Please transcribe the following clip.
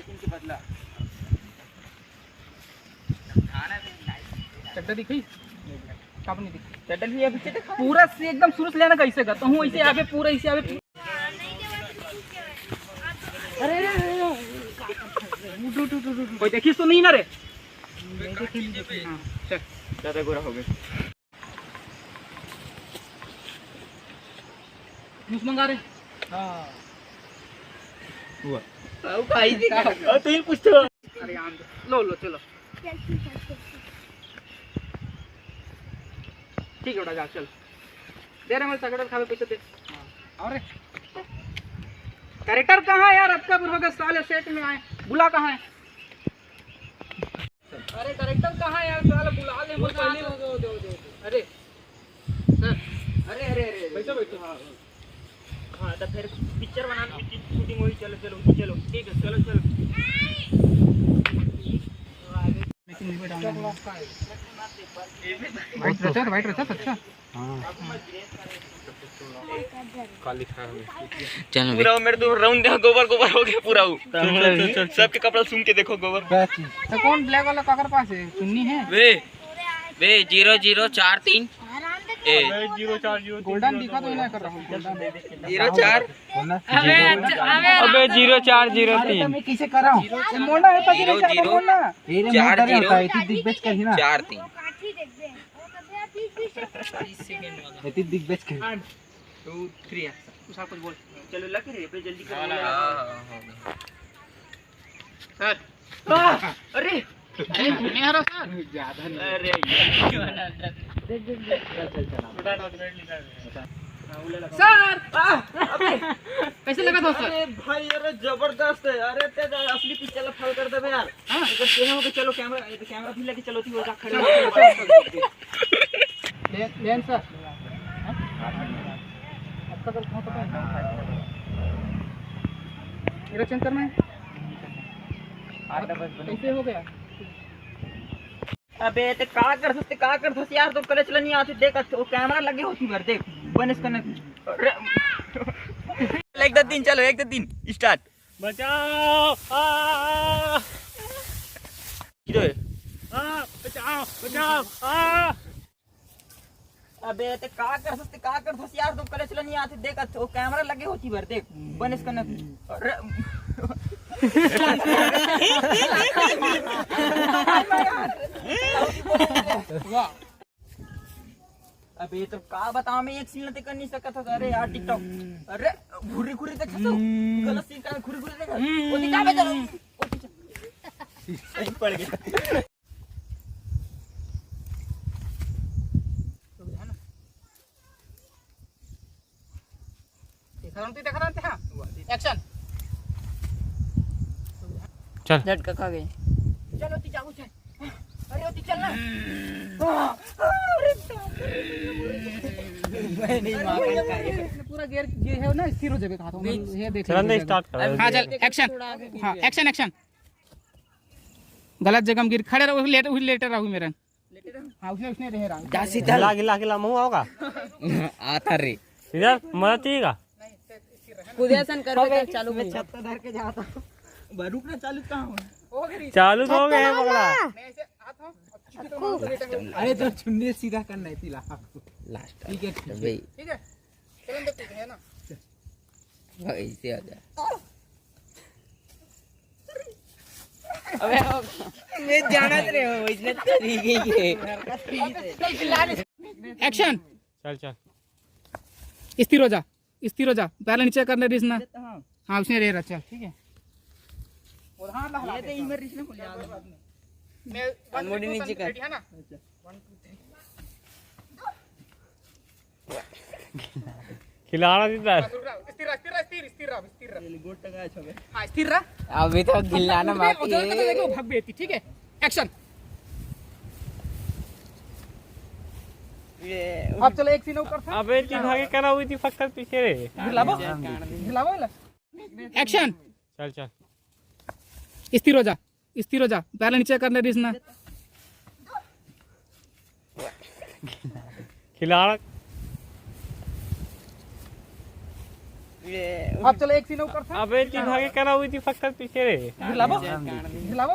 लेकिन के बदला चड्डा दिखी कब नहीं दिखी चड्डा भी अभी से देखा पूरा से एकदम शुरू से लेना कैसे करता हूँ ऐसे आगे पूरा ऐसे आगे अरे कोई देखिस तो नहीं ना रे चल ज्यादा गोरा हो गया जूस मंगा रहे हाँ हुआ भाई जी तू ही पूछते हो अरे लो लो चलो ठीक है बेटा जा चल दे रहे मेरे सगड़ खावे पैसे दे और कैरेक्टर कहाँ है यार आपका पूर्व के साले सेट में आए बुला कहाँ है अरे कैरेक्टर कहाँ है यार साले बुला ले मुझे पहले दो अरे सर अरे अरे अरे बैठो बैठो हाँ तो फिर पिक्चर बनाना शूटिंग हुई चलो चलो चलो ठीक है चलो चलो वाइट रचा अच्छा चलो पूरा मेरे तो राउंड गोबर गोबर हो गया पूरा सबके कपड़ा सूंघ के देखो गोबर तो कौन ब्लैक वाला काकर पास है चुन्नी है वे 0043 गोल्डन दिखा तो ना कर रहा हूँ 04 अबे 0403 मैं किसे कर रहा हूँ मोना है 00 दिग्गज कर ही ना 43 ये दिग्गज कर 2 3 तू सब कुछ बोल चलो लगे रे पे जल्दी कर सर अरे नहीं आ रहा सर ज्यादा नहीं अरे देख सर कैसे लगा दोस्त अरे भाई अरे जबरदस्त है अरे तेरा असली पिक्चर ला फॉलो कर दे यार हां अगर चलो के चलो कैमरा भी लेके चलो थी वो जा खड़े लेन सर आपका कल कहां पता है मेरा चेंज करना है कैसे हो गया अबे ते का कर सकते यार तो करे चला नहीं आती देख वो कैमरा लगे होती बार देख बनेस करने एक दो तीन चलो 1 2 3 स्टार्ट बचाओ किधर है बचाओ अबे ते का कर सकते यार तो करे चला नहीं आती देख वो कैमरा लगे होती बार देख बनेस करने अबे तो का बताओ मैं एक सीन नहीं कर नहीं सकता था अरे यार टिकटॉक अरे घुरी घुरी देख तो गलत सीन का घुरी घुरी देख वो दिखा बे चलो सही पड़ गया देखा रहा हां एक्शन चल झटका खा गए चलो ती जाओ चल अरे ती चल ना मैं नहीं मार का पूरा गियर ये है ना स्थिर हो जाएगा खाता हूं ये देख चल स्टार्ट कर हां चल एक्शन हां एक्शन गलत जगह में गिर खड़े रहो लेटर रहो मेरा हां उसने रह रहा जासी लागे मुंह होगा आता रे इधर मत हीगा कुदेसन कर चालू में छत धर के जाता हूं रुकना चालू कहाँ हो गया चालू तो हो गया पकड़ा मैं ऐसे आता हूं अरे तो चुन्नी सीधा करना है तिला लास्ट ठीक है भाई ठीक है चलन तो ठीक है ना ऐसे आ जा अबे मैं जाना रे हो इसने तरीके के एक्शन चल स्थिर हो जा पहले नीचे करने रिसना हां उसने रे रहा चल ठीक है और हां ये तो इमर रिसने खुल जाएगा बाद में मैं अनमोडी नीचे कर है ना 1 2 3 खिलाना देता है स्थिर गोट टका छबे हां स्थिर रह अभी तो खिलाना बाकी है देखो भाग बेती ठीक है एक्शन ये अब चलो एक सीन ऊपर था अबे ती भागे करा हुई थी फक्कर पीछे रे हिलाओ एक्शन चल स्थिर हो जा पहले नीचे करने रिसना खिलाना अब चलो एक सीन ऊपर था अबे ती भागे करा हुई थी फक्त पीछे रे हिलाबो हिलाबो